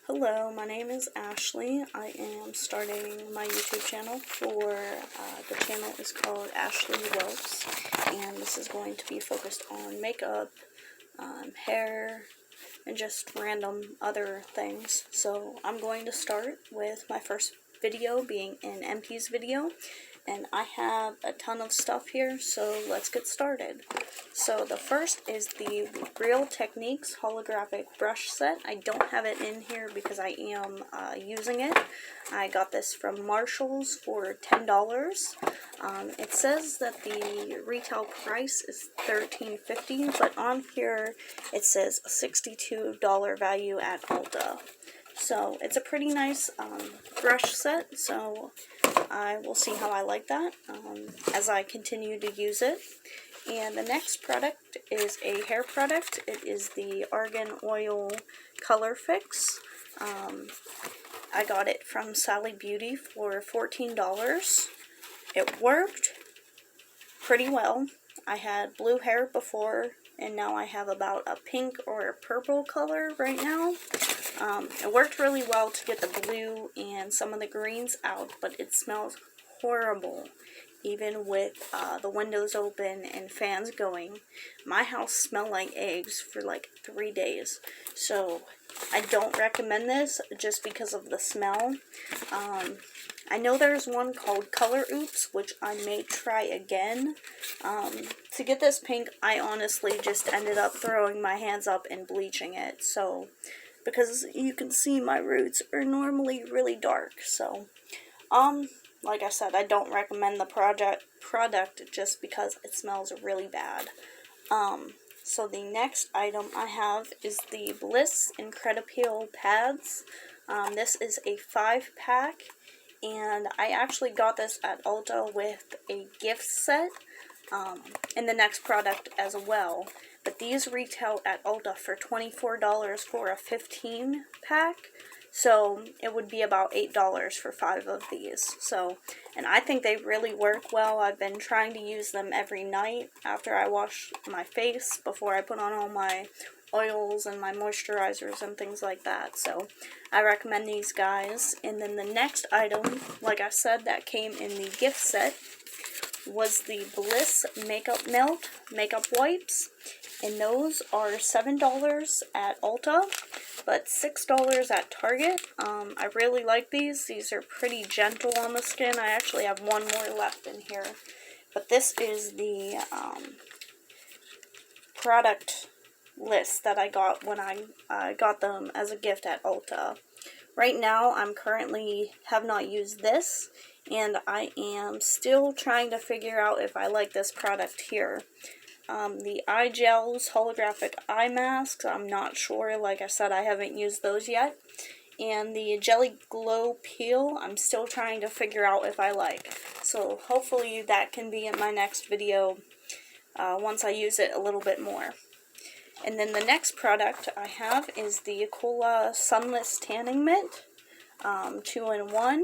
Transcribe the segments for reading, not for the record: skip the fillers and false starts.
Hello, my name is Ashley. I am starting my YouTube channel the channel is called Ashley Whelps, and this is going to be focused on makeup, hair, and just random other things. So I'm going to start with my first video being an empties video, and I have a ton of stuff here, so let's get started. So the first is the Real Techniques holographic brush set. I don't have it in here because I am using it. I got this from Marshall's for $10. It says that the retail price is $13.50, but on here it says $62 value at Ulta. So it's a pretty nice brush set, so I will see how I like that as I continue to use it. And the next product is a hair product. It is the Argan Oil Color Fix. I got it from Sally Beauty for $14. It worked pretty well. I had blue hair before, and now I have about a pink or a purple color right now. It worked really well to get the blue and some of the greens out, but it smells horrible. Even with the windows open and fans going. My house smelled like eggs for like 3 days. So I don't recommend this just because of the smell. I know there's one called Color Oops, which I may try again. To get this pink, I honestly just ended up throwing my hands up and bleaching it. So, because you can see my roots are normally really dark. So, like I said, I don't recommend the product just because it smells really bad. So the next item I have is the Bliss Incredipeel pads. This is a 5-pack, and I actually got this at Ulta with a gift set, and the next product as well. But these retail at Ulta for $24 for a 15-pack. So it would be about $8 for 5 of these. So, and I think they really work well. I've been trying to use them every night after I wash my face, before I put on all my oils and my moisturizers and things like that. So I recommend these guys. And then the next item, like I said, that came in the gift set was the Bliss Makeup Melt Makeup Wipes. And those are $7 at Ulta, but $6 at Target. I really like these. These are pretty gentle on the skin. I actually have one more left in here. But this is the product list that I got when I got them as a gift at Ulta. Right now, I'm currently have not used this, and I am still trying to figure out if I like this product here. The eye gels, holographic eye masks, I'm not sure. Like I said, I haven't used those yet. And the Jelly Glow Peel, I'm still trying to figure out if I like. So hopefully that can be in my next video once I use it a little bit more. And then the next product I have is the Coola Sunless Tanning Mitt, 2-in-1.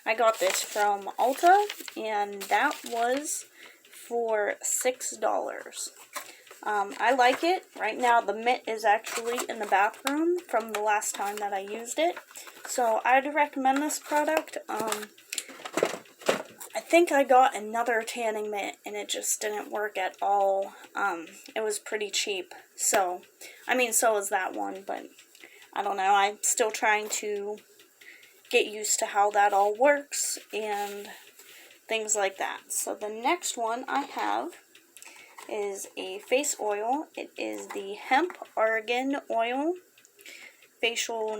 I got this from Ulta, and that was for $6. I like it. Right now the mitt is actually in the bathroom from the last time that I used it. So I'd recommend this product. I think I got another tanning mitt and it just didn't work at all. It was pretty cheap. So, I mean, so is that one, but I don't know. I'm still trying to get used to how that all works and things like that. So the next one I have is a face oil. It is the Hemp Argan Oil Facial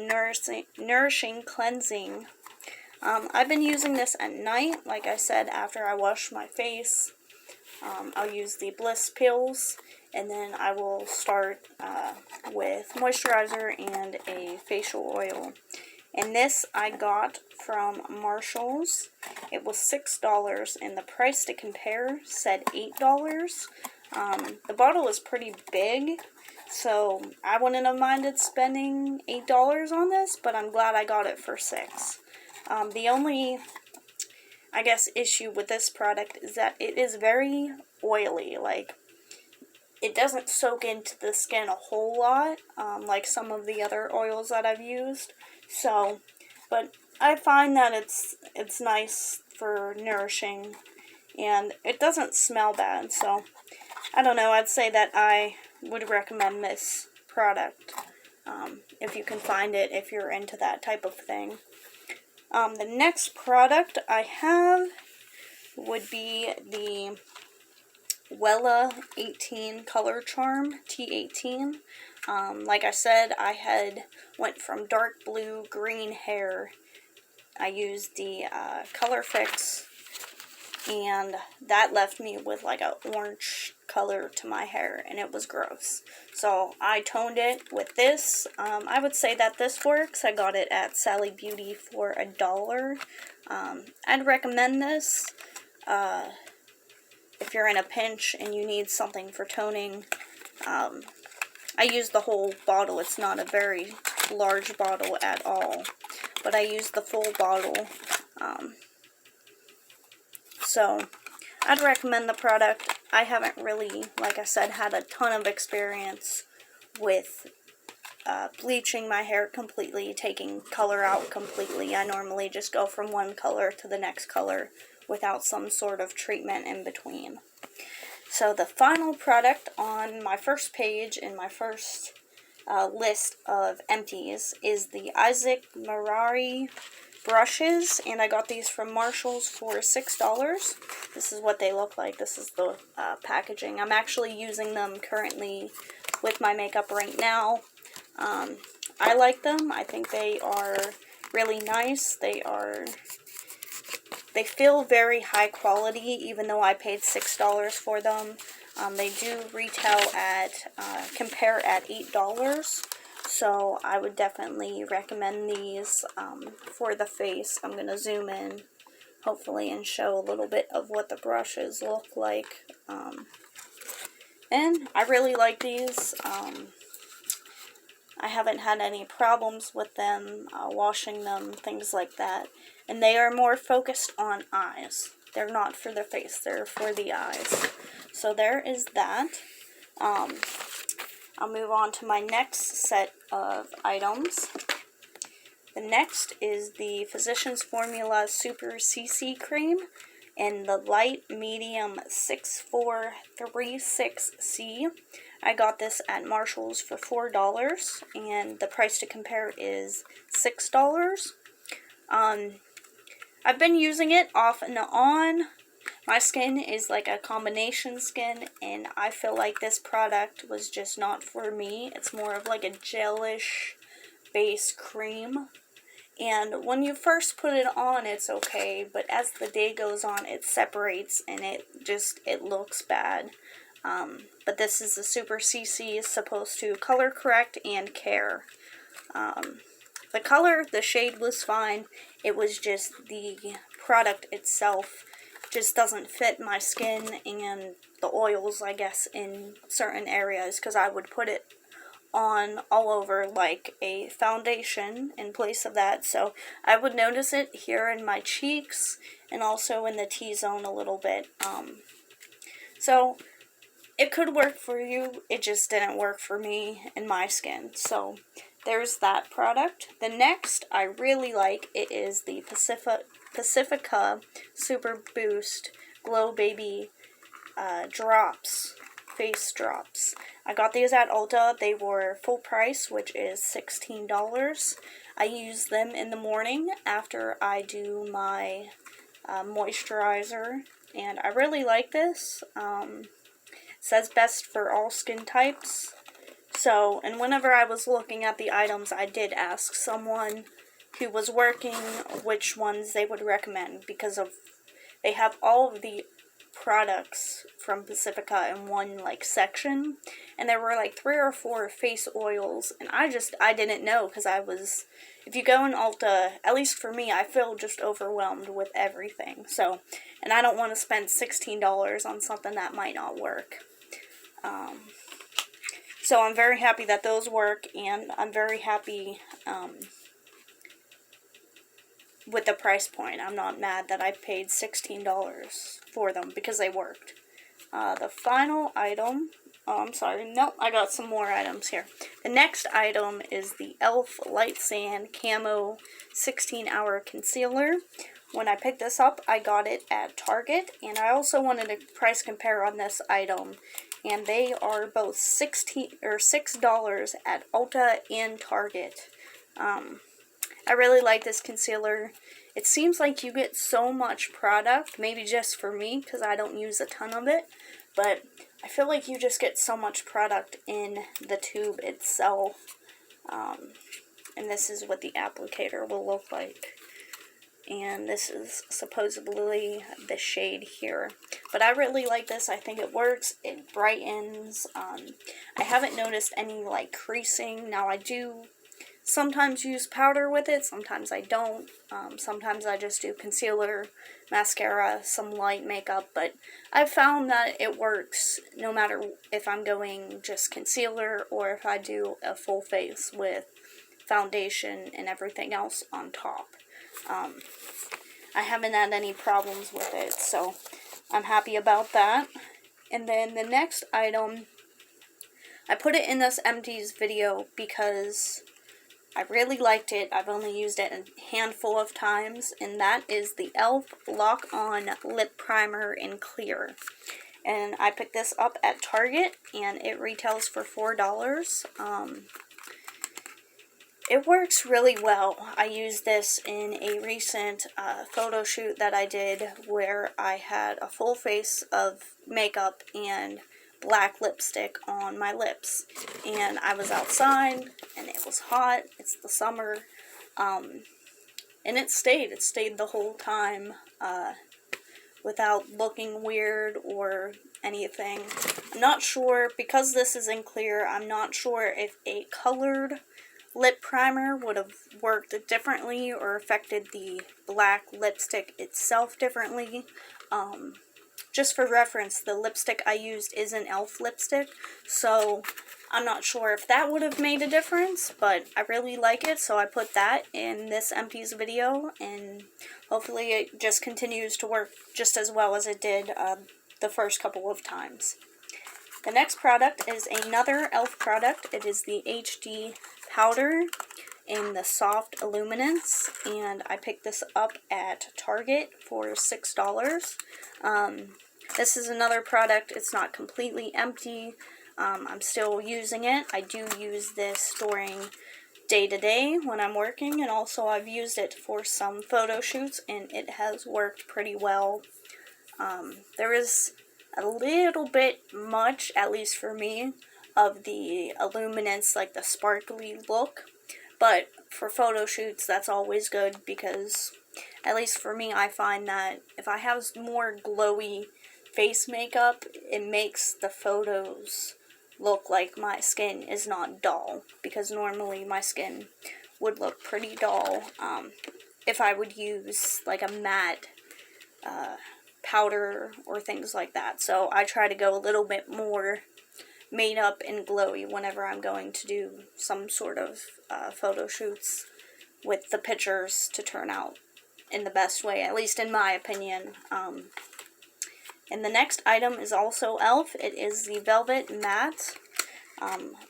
Nourishing Cleansing. I've been using this at night, like I said, after I wash my face. I'll use the Bliss pills, and then I will start with moisturizer and a facial oil. And this I got from Marshall's. It was $6, and the price to compare said $8. The bottle is pretty big, so I wouldn't have minded spending $8 on this, but I'm glad I got it for $6. The only, I guess, issue with this product is that it is very oily. Like, it doesn't soak into the skin a whole lot, like some of the other oils that I've used. So, but I find that it's nice for nourishing, and it doesn't smell bad. So, I don't know, I'd say that I would recommend this product if you can find it, if you're into that type of thing. The next product I have would be the Wella 18 Color Charm T18. Like I said, I had went from dark blue green hair. I used the Color Fix, and that left me with like an orange color to my hair, and it was gross. So I toned it with this. I would say that this works. I got it at Sally Beauty for $1. I'd recommend this if you're in a pinch and you need something for toning. I use the whole bottle. It's not a very large bottle at all, but I use the full bottle. So I'd recommend the product. I haven't really, like I said, had a ton of experience with bleaching my hair completely, taking color out completely. I normally just go from one color to the next color without some sort of treatment in between. So the final product on my first page in my first list of empties is the Isaac Murray brushes, and I got these from Marshall's for $6. This is what they look like. This is the packaging. I'm actually using them currently with my makeup right now. I like them. I think they are really nice. They feel very high quality, even though I paid $6 for them. They do retail at, compare at $8. So I would definitely recommend these for the face. I'm going to zoom in, hopefully, and show a little bit of what the brushes look like. And I really like these. I haven't had any problems with them, washing them, things like that. And they are more focused on eyes. They're not for the face, they're for the eyes. So there is that. I'll move on to my next set of items. The next is the Physicians Formula Super CC Cream in the light medium 6436C. I got this at Marshall's for $4, and the price to compare is $6. I've been using it off and on. My skin is like a combination skin, and I feel like this product was just not for me. It's more of like a gelish base cream. And when you first put it on, it's okay, but as the day goes on, it separates and it looks bad. But this is the Super CC, is supposed to color correct and care. The color, the shade was fine. It was just the product itself just doesn't fit my skin and the oils, I guess, in certain areas, because I would put it on all over like a foundation in place of that. So I would notice it here in my cheeks and also in the T-zone a little bit. So it could work for you. It just didn't work for me and my skin. So there's that product. The next I really like, it is the Pacifica Super Boost Glow Baby drops, face drops. I got these at Ulta. They were full price, which is $16. I use them in the morning after I do my moisturizer, and I really like this. It says best for all skin types. So, and whenever I was looking at the items, I did ask someone who was working which ones they would recommend, because they have all of the products from Pacifica in one like section, and there were like 3 or 4 face oils, and I didn't know, because if you go in Ulta, at least for me, I feel just overwhelmed with everything. So, and I don't want to spend $16 on something that might not work. So I'm very happy that those work, and I'm very happy with the price point. I'm not mad that I paid $16 for them, because they worked. The final item Oh, I'm sorry. Nope, I got some more items here. The next item is the e.l.f. Light Sand Camo 16-Hour Concealer. When I picked this up, I got it at Target, and I also wanted to price compare on this item, and they are both $6 at Ulta and Target. I really like this concealer. It seems like you get so much product, maybe just for me, because I don't use a ton of it, but I feel like you just get so much product in the tube itself. And this is what the applicator will look like. And this is supposedly the shade here. But I really like this. I think it works. It brightens. I haven't noticed any like creasing. Now I do sometimes use powder with it. Sometimes I don't. Sometimes I just do concealer, mascara, some light makeup. But I've found that it works no matter if I'm going just concealer or if I do a full face with foundation and everything else on top. I haven't had any problems with it, so I'm happy about that. And then the next item, I put it in this empties video because I really liked it. I've only used it a handful of times, and that is the e.l.f. Lock On Lip Primer in Clear. And I picked this up at Target, and it retails for $4. It works really well. I used this in a recent photo shoot that I did where I had a full face of makeup and black lipstick on my lips. And I was outside, and it was hot. It's the summer. And it stayed. It stayed the whole time without looking weird or anything. I'm not sure, because this is in clear, I'm not sure if a colored lip primer would have worked differently or affected the black lipstick itself differently. Just for reference, the lipstick I used is an e.l.f. lipstick, so I'm not sure if that would have made a difference, but I really like it, so I put that in this empties video, and hopefully it just continues to work just as well as it did the first couple of times. The next product is another e.l.f. product. It is the HD powder in the soft illuminance, and I picked this up at Target for $6. This is another product. It's not completely empty. I'm still using it. I do use this during day-to-day when I'm working, and also I've used it for some photo shoots, and it has worked pretty well. There is a little bit much, at least for me, of the illuminance, like the sparkly look, but for photo shoots that's always good, because at least for me, I find that if I have more glowy face makeup, it makes the photos look like my skin is not dull, because normally my skin would look pretty dull if I would use like a matte powder or things like that. So I try to go a little bit more made up and glowy whenever I'm going to do some sort of photo shoots with the pictures to turn out in the best way, at least in my opinion. And the next item is also e.l.f. It is the Velvet Matte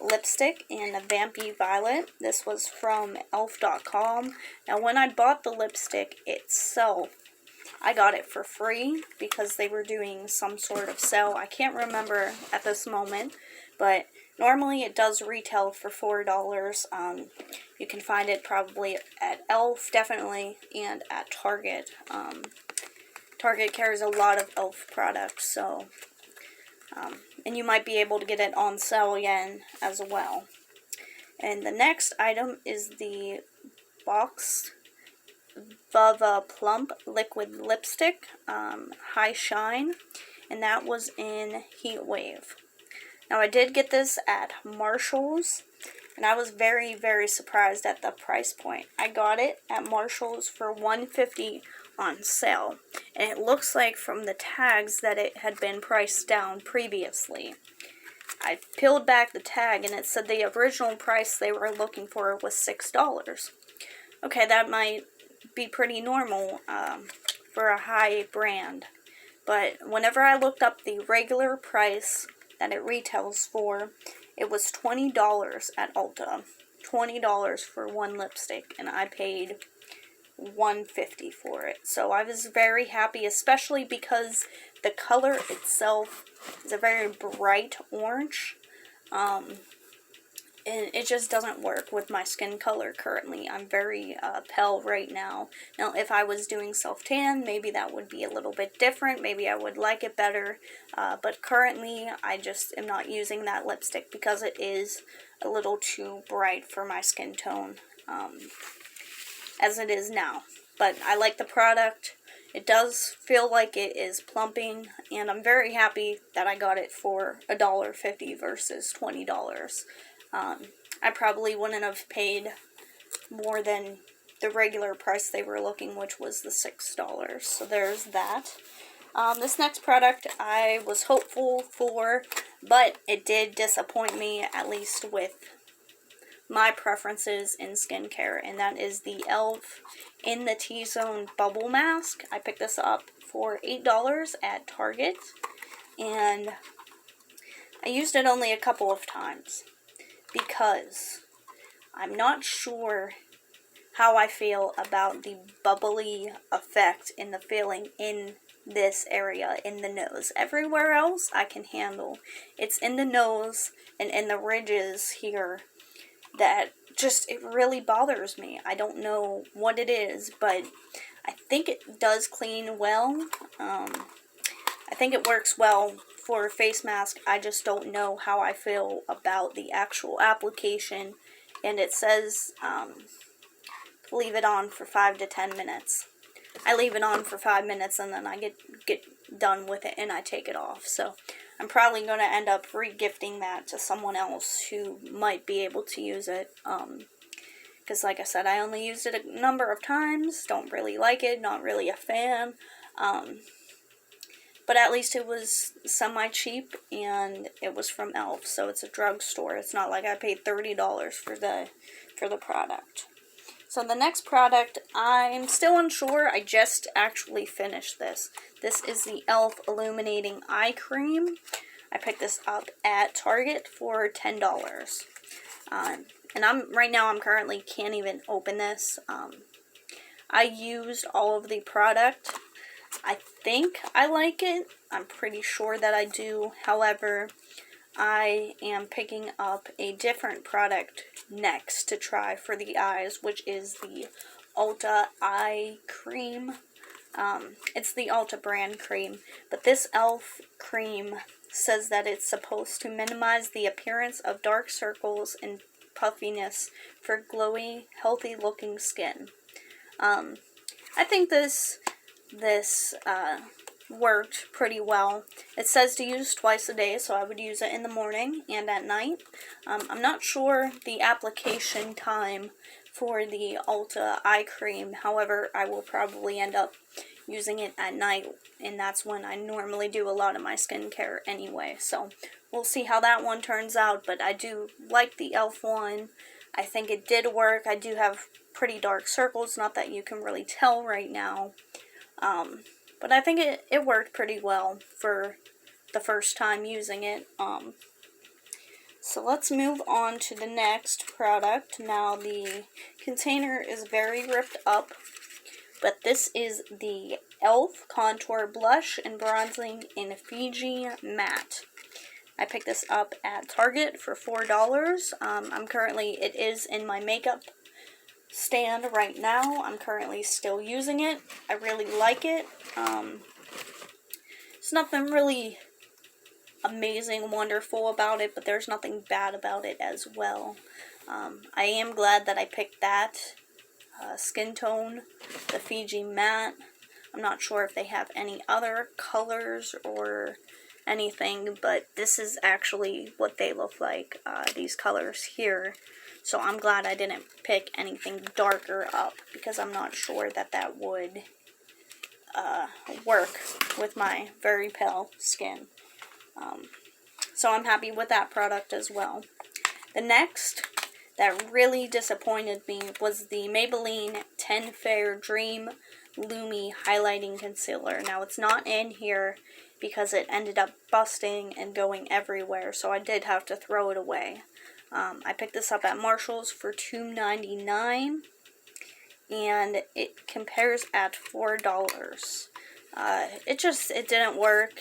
lipstick in a Vampy Violet. This was from elf.com. Now when I bought the lipstick itself, I got it for free because they were doing some sort of sale. I can't remember at this moment, but normally it does retail for $4. You can find it probably at e.l.f. definitely, and at Target. Target carries a lot of e.l.f. products, so and you might be able to get it on sale again as well. And the next item is the Box Vava Plump Liquid Lipstick, High Shine, and that was in Heat Wave. Now I did get this at Marshall's, and I was very, very surprised at the price point. I got it at Marshall's for $1.50 on sale, and it looks like from the tags that it had been priced down previously. I peeled back the tag, and it said the original price they were looking for was $6. Okay, that might be pretty normal for a high brand, but whenever I looked up the regular price that it retails for. It was $20 at Ulta. $20 for one lipstick, and I paid $1.50 for it. So I was very happy, especially because the color itself is a very bright orange. And it just doesn't work with my skin color currently. I'm very pale right now. Now, if I was doing self-tan, maybe that would be a little bit different. Maybe I would like it better. But currently, I just am not using that lipstick because it is a little too bright for my skin tone as it is now. But I like the product. It does feel like it is plumping, and I'm very happy that I got it for $1.50 versus $20. I probably wouldn't have paid more than the regular price they were looking, which was the $6. So there's that. This next product I was hopeful for, but it did disappoint me, at least with my preferences in skincare, and that is the e.l.f. in the T-Zone Bubble Mask. I picked this up for $8 at Target, and I used it only a couple of times because I'm not sure how I feel about the bubbly effect in the feeling in this area in the nose. Everywhere else I can handle. It's in the nose and in the ridges here that just, it really bothers me. I don't know what it is, but I think it does clean well. I think it works well for a face mask. I just don't know how I feel about the actual application. And it says leave it on for 5 to 10 minutes. I leave it on for 5 minutes and then I get done with it and I take it off. So I'm probably going to end up re-gifting that to someone else who might be able to use it. Because like I said, I only used it a number of times. Don't really like it. Not really a fan. But at least it was semi-cheap, and it was from e.l.f., so it's a drugstore. It's not like I paid $30 for the product. So the next product, I'm still unsure. I just actually finished this. This is the e.l.f. Illuminating Eye Cream. I picked this up at Target for $10. And right now I'm currently can't even open this. I used all of the product. I think I like it. I'm pretty sure that I do. However, I am picking up a different product next to try for the eyes, which is the Ulta Eye Cream. It's the Ulta brand cream, but this e.l.f. cream says that it's supposed to minimize the appearance of dark circles and puffiness for glowy, healthy-looking skin. I think this worked pretty well. It says to use twice a day, so I would use it in the morning and at night. I'm not sure the application time for the Ulta Eye Cream. However, I will probably end up using it at night, and that's when I normally do a lot of my skincare anyway. So we'll see how that one turns out, but I do like the e.l.f. one. I think it did work. I do have pretty dark circles, not that you can really tell right now. But I think it worked pretty well for the first time using it. So let's move on to the next product. Now the container is very ripped up, but this is the e.l.f. Contour Blush and Bronzing in Fiji Matte. I picked this up at Target for $4. It is in my makeup stand right now. I'm currently still using it. I really like it. There's nothing really amazing, wonderful about it, but there's nothing bad about it as well. I am glad that I picked that skin tone, the Fiji Matte. I'm not sure if they have any other colors or anything, but this is actually what they look like, these colors here. So I'm glad I didn't pick anything darker up, because I'm not sure that would work with my very pale skin. So I'm happy with that product as well. The next that really disappointed me was the Maybelline 10 Fair Dream Lumi Highlighting Concealer. Now, it's not in here because it ended up busting and going everywhere, so I did have to throw it away. I picked this up at Marshall's for $2.99, and it compares at $4. It didn't work.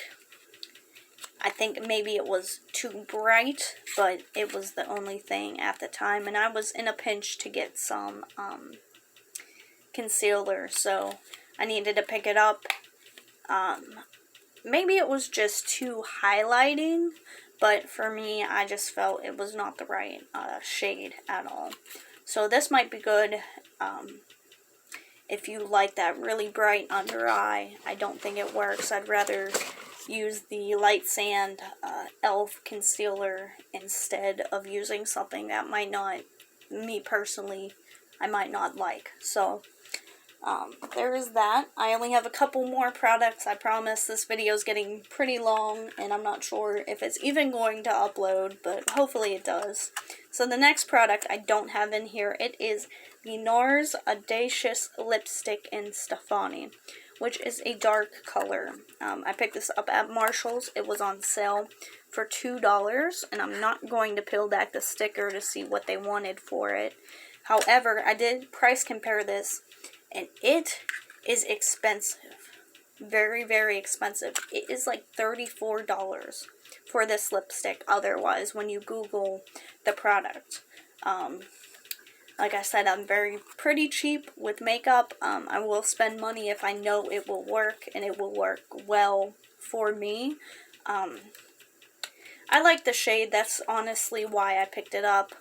I think maybe it was too bright, but it was the only thing at the time, and I was in a pinch to get some concealer, so I needed to pick it up. Maybe it was just too highlighting, but for me, I just felt it was not the right shade at all. So this might be good if you like that really bright under eye. I don't think it works. I'd rather use the Light Sand e.l.f. concealer instead of using something that might not, me personally, I might not like. So there is that. I only have a couple more products. I promise this video is getting pretty long, and I'm not sure if it's even going to upload, but hopefully it does. So the next product I don't have in here, it is the NARS Audacious Lipstick in Stefani, which is a dark color. I picked this up at Marshall's. It was on sale for $2, and I'm not going to peel back the sticker to see what they wanted for it. However, I did price compare this, and it is expensive. Very, very expensive. It is like $34 for this lipstick otherwise when you Google the product. Like I said, I'm pretty cheap with makeup. I will spend money if I know it will work, and it will work well for me. I like the shade. That's honestly why I picked it up.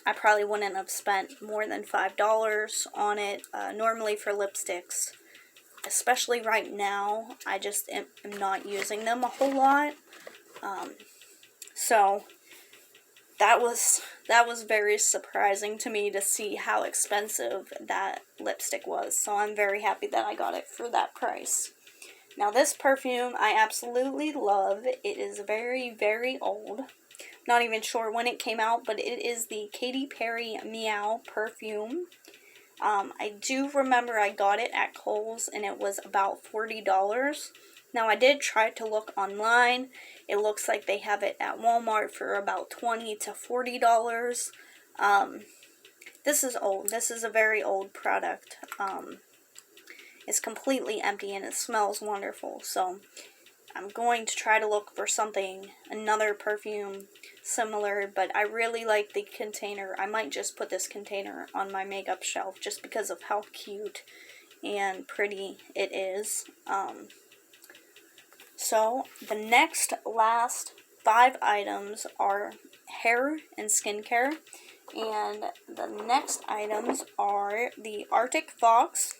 I probably wouldn't have spent more than $5 on it. Normally for lipsticks, especially right now, I just am not using them a whole lot. So that was very surprising to me to see how expensive that lipstick was. So I'm very happy that I got it for that price. Now this perfume I absolutely love. It is very, very old. Not even sure when it came out, but it is the Katy Perry Meow perfume. I do remember I got it at Kohl's, and it was about $40. Now, I did try to look online. It looks like they have it at Walmart for about $20 to $40. This is old. This is a very old product. It's completely empty, and it smells wonderful. So, I'm going to try to look for another perfume similar, but I really like the container. I might just put this container on my makeup shelf just because of how cute and pretty it is. So the last 5 items are hair and skincare, and the next items are the Arctic Fox.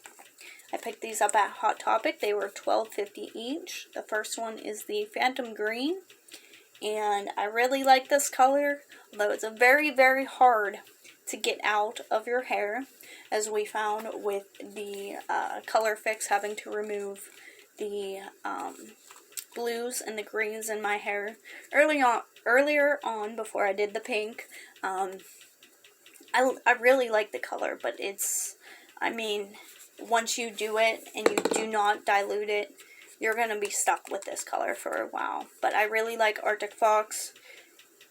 I picked these up at Hot Topic. They were $12.50 each. The first one is the Phantom Green, and I really like this color, although it's very, very hard to get out of your hair, as we found with the Color Fix having to remove the blues and the greens in my hair earlier on before I did the pink. I really like the color, but once you do it and you do not dilute it, you're going to be stuck with this color for a while. But I really like Arctic Fox.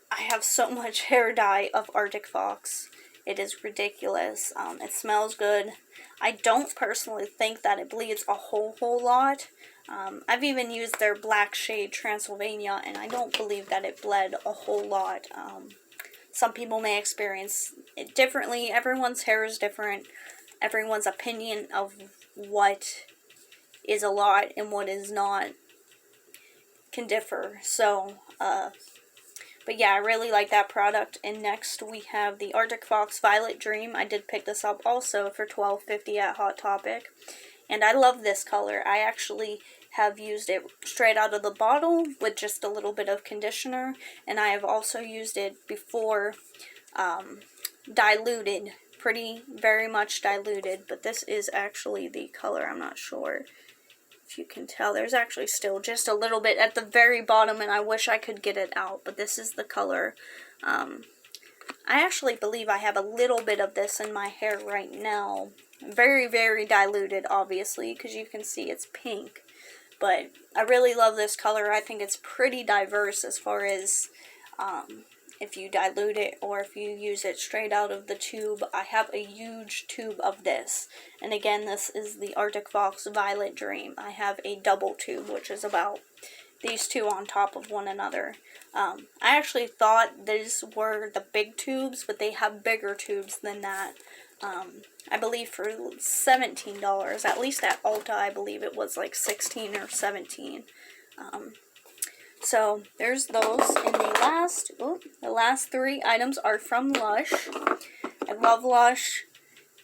I have so much hair dye of Arctic Fox. It is ridiculous. It smells good. I don't personally think that it bleeds a whole lot. I've even used their black shade Transylvania, and I don't believe that it bled a whole lot. Some people may experience it differently. Everyone's hair is different. Everyone's opinion of what is a lot and what is not can differ. So, but yeah, I really like that product. And next we have the Arctic Fox Violet Dream. I did pick this up also for $12.50 at Hot Topic. And I love this color. I actually have used it straight out of the bottle with just a little bit of conditioner. And I have also used it before diluted. Very much diluted. But this is actually the color. I'm not sure if you can tell. There's actually still just a little bit at the very bottom, and I wish I could get it out, but this is the color. I actually believe I have a little bit of this in my hair right now. Very, very diluted, obviously, because you can see it's pink. but I really love this color. I think it's pretty diverse as far as if you dilute it or if you use it straight out of the tube. I have a huge tube of this, and again, this is the Arctic Fox Violet Dream. I have a double tube, which is about these two on top of one another. I actually thought these were the big tubes, but they have bigger tubes than that. I believe for $17, at least at Ulta, I believe it was like 16 or 17. So there's those, and the last three items are from Lush. I love Lush,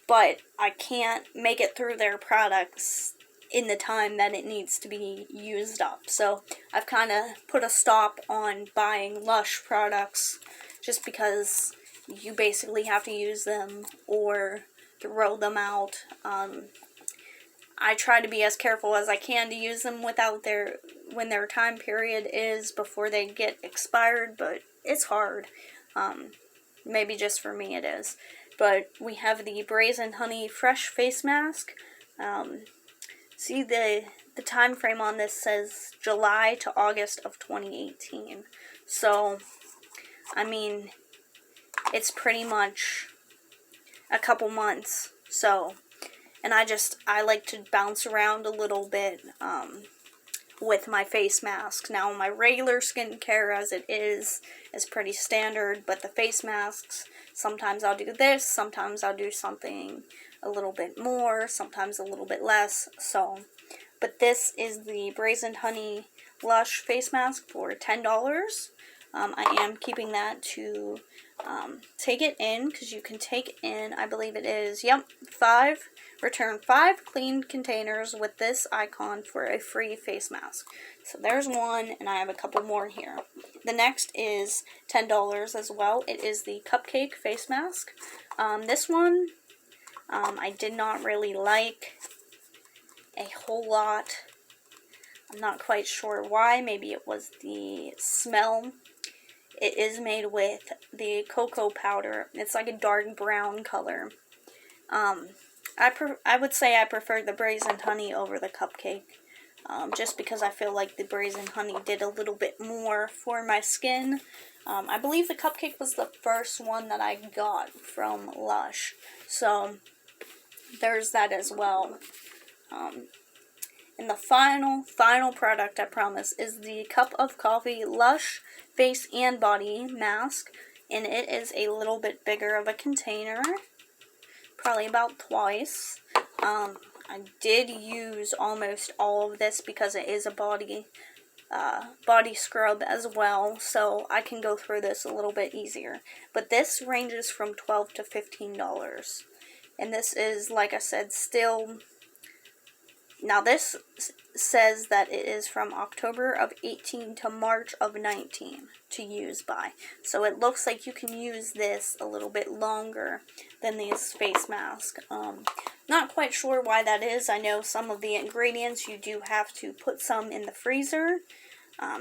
but I can't make it through their products in the time that it needs to be used up. So I've kind of put a stop on buying Lush products just because you basically have to use them or throw them out. I try to be as careful as I can to use them when their time period is before they get expired, but it's hard. Maybe just for me it is. But we have the Brazen Honey Fresh Face Mask. See, the time frame on this says July to August of 2018. So, I mean, it's pretty much a couple months. So, and I like to bounce around a little bit with my face mask. Now, my regular skincare as it is pretty standard, but the face masks, sometimes I'll do this, sometimes I'll do something a little bit more, sometimes a little bit less. So, but this is the Brazen Honey Lush face mask for $10. I am keeping that to take it in, because you can take in, I believe it is, return 5 clean containers with this icon for a free face mask. So there's one, and I have a couple more here. The next is $10 as well. It is the Cupcake face mask. This one, I did not really like a whole lot. I'm not quite sure why. Maybe it was the smell. It is made with the cocoa powder. It's like a dark brown color. I would say I prefer the Brazen Honey over the Cupcake, just because I feel like the Brazen Honey did a little bit more for my skin. I believe the Cupcake was the first one that I got from Lush, so there's that as well. And the final product, I promise, is the Cup of Coffee Lush Face and Body Mask. And it is a little bit bigger of a container. Probably about twice. I did use almost all of this because it is a body scrub as well. So I can go through this a little bit easier. But this ranges from $12 to $15. And this is, like I said, still... Now this says that it is from October of 18 to March of 19 to use by. So it looks like you can use this a little bit longer than these face masks. Not quite sure why that is. I know some of the ingredients you do have to put some in the freezer.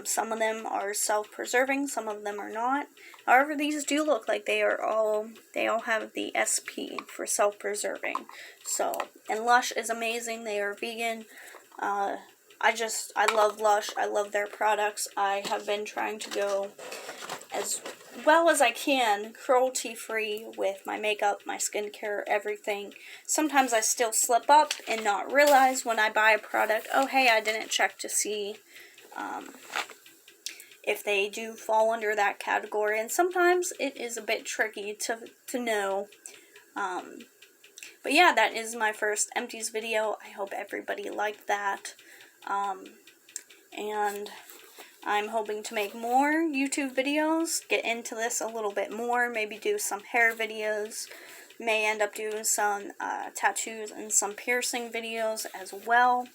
Some of them are self-preserving, some of them are not. However, these do look like they all have the SP for self-preserving. So, and Lush is amazing. They are vegan. I love Lush. I love their products. I have been trying to go as well as I can, cruelty-free with my makeup, my skincare, everything. Sometimes I still slip up and not realize when I buy a product, oh hey, I didn't check to see if they do fall under that category, and sometimes it is a bit tricky to know. But yeah, that is my first empties video. I hope everybody liked that, and I'm hoping to make more YouTube videos, get into this a little bit more, maybe do some hair videos, may end up doing some tattoos and some piercing videos as well.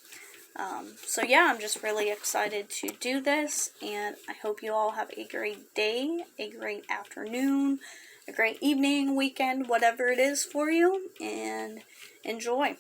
So yeah, I'm just really excited to do this, and I hope you all have a great day, a great afternoon, a great evening, weekend, whatever it is for you, and enjoy.